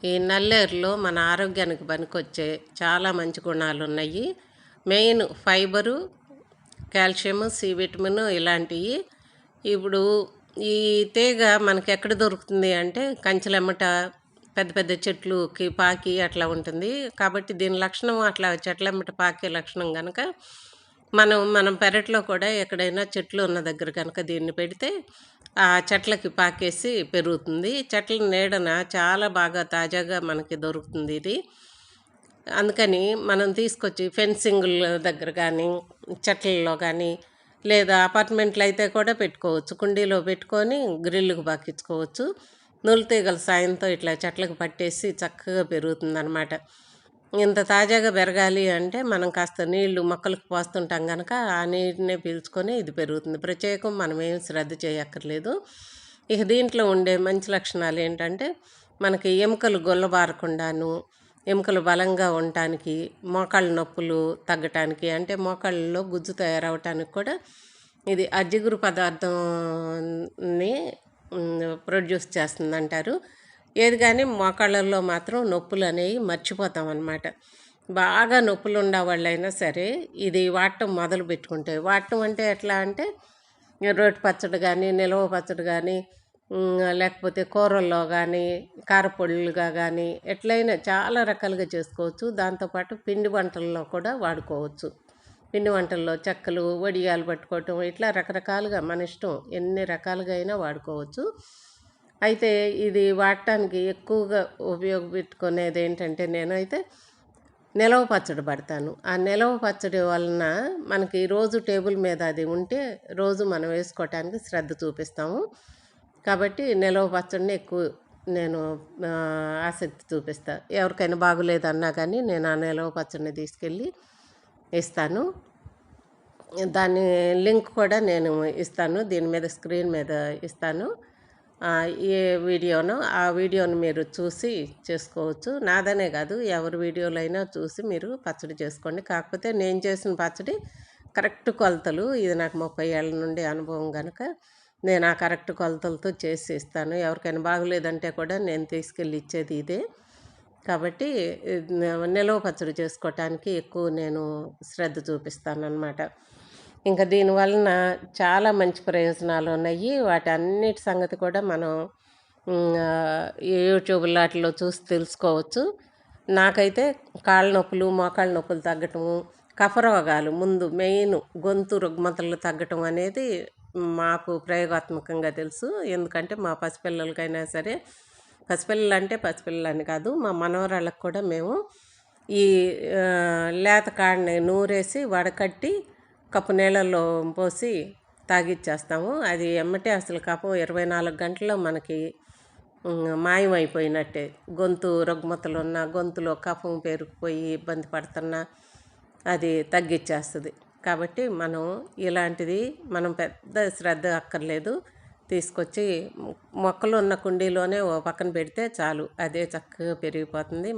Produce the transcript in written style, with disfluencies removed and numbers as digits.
ఈ నల్లేరులో మన ఆరోగ్యానికి పనికొచ్చే చాలా మంచి గుణాలు ఉన్నాయి. Main fibre, calcium, C vitamin ఇలాంటివి. ఇప్పుడు ఈ తీగ మనకి ఎక్కడ దొరుకుతుంది అంటే కంచెలెమ్మట పెద్ద పెద్ద చెట్లుకి పాకి అట్లా ఉంటుంది. కాబట్టి దీని లక్షణం అట్లా చెట్లెమ్మట పాకే లక్షణం కనుక మనం పెరట్లో కూడా ఎక్కడైనా చెట్లు ఉన్న దగ్గర కనుక దీన్ని పెడితే ఆ చెట్లకి పాకేసి పెరుగుతుంది. చెట్ల నీడన చాలా బాగా తాజాగా మనకి దొరుకుతుంది ఇది. అందుకని మనం తీసుకొచ్చి ఫెన్సింగుల దగ్గర కానీ చెట్లలో కానీ లేదా అపార్ట్మెంట్లు అయితే కూడా పెట్టుకోవచ్చు. కుండీలో పెట్టుకొని గ్రిల్లుకు పాకించుకోవచ్చు. నులితీగల సాయంతో ఇట్లా చెట్లకు పట్టేసి చక్కగా పెరుగుతుందన్నమాట. ఇంత తాజాగా పెరగాలి అంటే మనం కాస్త నీళ్లు మొక్కలకు పోస్తుంటాం కనుక ఆ నీటినే పీల్చుకొని ఇది పెరుగుతుంది. ప్రత్యేకం మనం ఏం శ్రద్ధ చేయక్కర్లేదు. ఇక దీంట్లో ఉండే మంచి లక్షణాలు ఏంటంటే మనకి ఎముకలు గొల్లబారకుండాను, ఎముకలు బలంగా ఉండటానికి, మోకాళ్ళ నొప్పులు తగ్గటానికి, అంటే మోకాళ్ళలో గుజ్జు తయారవటానికి కూడా ఇది ఆ జిగురు పదార్థంని ప్రొడ్యూస్ చేస్తుందంటారు. ఏది కానీ మోకాళ్ళల్లో మాత్రం నొప్పులు అనేవి మర్చిపోతాం అన్నమాట. బాగా నొప్పులు ఉండేవాళ్ళైనా సరే ఇది వాడటం మొదలు పెట్టుకుంటే, వాడటం అంటే ఎట్లా అంటే రోటి పచ్చడి కానీ, నిలవ పచ్చడి కానీ, లేకపోతే కూరల్లో కానీ, కారపొడులుగా కానీ ఎట్లయినా చాలా రకాలుగా చేసుకోవచ్చు. దాంతోపాటు పిండి వంటల్లో కూడా వాడుకోవచ్చు. పిండి వంటల్లో చెక్కలు, వడియాలు పట్టుకోవటం ఇట్లా రకరకాలుగా మన ఇష్టం, ఎన్ని రకాలుగా అయినా వాడుకోవచ్చు. అయితే ఇది వాడటానికి ఎక్కువగా ఉపయోగపెట్టుకునేది ఏంటంటే నేనైతే నిలవ పచ్చడి పడతాను. ఆ నిలవ పచ్చడి వలన మనకి రోజు టేబుల్ మీద అది ఉంటే రోజు మనం వేసుకోవటానికి శ్రద్ధ చూపిస్తాము. కాబట్టి నిలవ పచ్చడిని ఎక్కువ నేను ఆసక్తి చూపిస్తాను. ఎవరికైనా బాగోలేదన్నా కానీ నేను ఆ నిలవ పచ్చడిని తీసుకెళ్ళి ఇస్తాను. దాని లింక్ కూడా నేను ఇస్తాను, దీని మీద స్క్రీన్ మీద ఇస్తాను. ఏ వీడియోనో ఆ వీడియోను మీరు చూసి చేసుకోవచ్చు. నాదనే కాదు, ఎవరి వీడియోలు అయినా చూసి మీరు పచ్చడి చేసుకోండి. కాకపోతే నేను చేసిన పచ్చడి కరెక్ట్ కొలతలు, ఇది నాకు 30 ఏళ్ళ నుండి అనుభవం కనుక నేను ఆ కరెక్ట్ కొలతలతో చేసి ఇస్తాను. ఎవరికైనా బాగోలేదంటే కూడా నేను తీసుకెళ్ళి ఇచ్చేది ఇదే. కాబట్టి నిలవ పచ్చడి చేసుకోవటానికి ఎక్కువ నేను శ్రద్ధ చూపిస్తాను అన్నమాట. ఇంకా దీనివలన చాలా మంచి ప్రయోజనాలు ఉన్నాయి. వాటన్నిటి సంగతి కూడా మనం యూట్యూబ్లో వాటిలో చూసి తెలుసుకోవచ్చు. నాకైతే కాళ్ళ నొప్పులు, మోకాళ్ళ నొప్పులు తగ్గటము, కఫరోగాలు ముందు మెయిన్ గొంతు రుగ్మతలు తగ్గటం అనేది మాకు ప్రయోగాత్మకంగా తెలుసు. ఎందుకంటే మా పసిపిల్లలకైనా సరే, పసిపిల్లలు అంటే పసిపిల్లలని కాదు, మా మనవరాళ్ళకు కూడా మేము ఈ లేత కాడని నూరేసి వడకట్టి కప్పు నీళ్ళల్లో పోసి తాగిచ్చేస్తాము. అది ఎమ్మటే అసలు కఫం 24 గంటల్లో మనకి మాయమైపోయినట్టే. గొంతు రుగ్మతలు ఉన్న, గొంతులో కఫం పేరుకుపోయి ఇబ్బంది పడుతున్నా అది తగ్గిచ్చేస్తుంది. కాబట్టి మనం ఇలాంటిది మనం పెద్ద శ్రద్ధ అక్కర్లేదు. తీసుకొచ్చి మొక్కలు ఉన్న కుండీలోనే ఓ పక్కన పెడితే చాలు, అదే చక్కగా పెరిగిపోతుంది.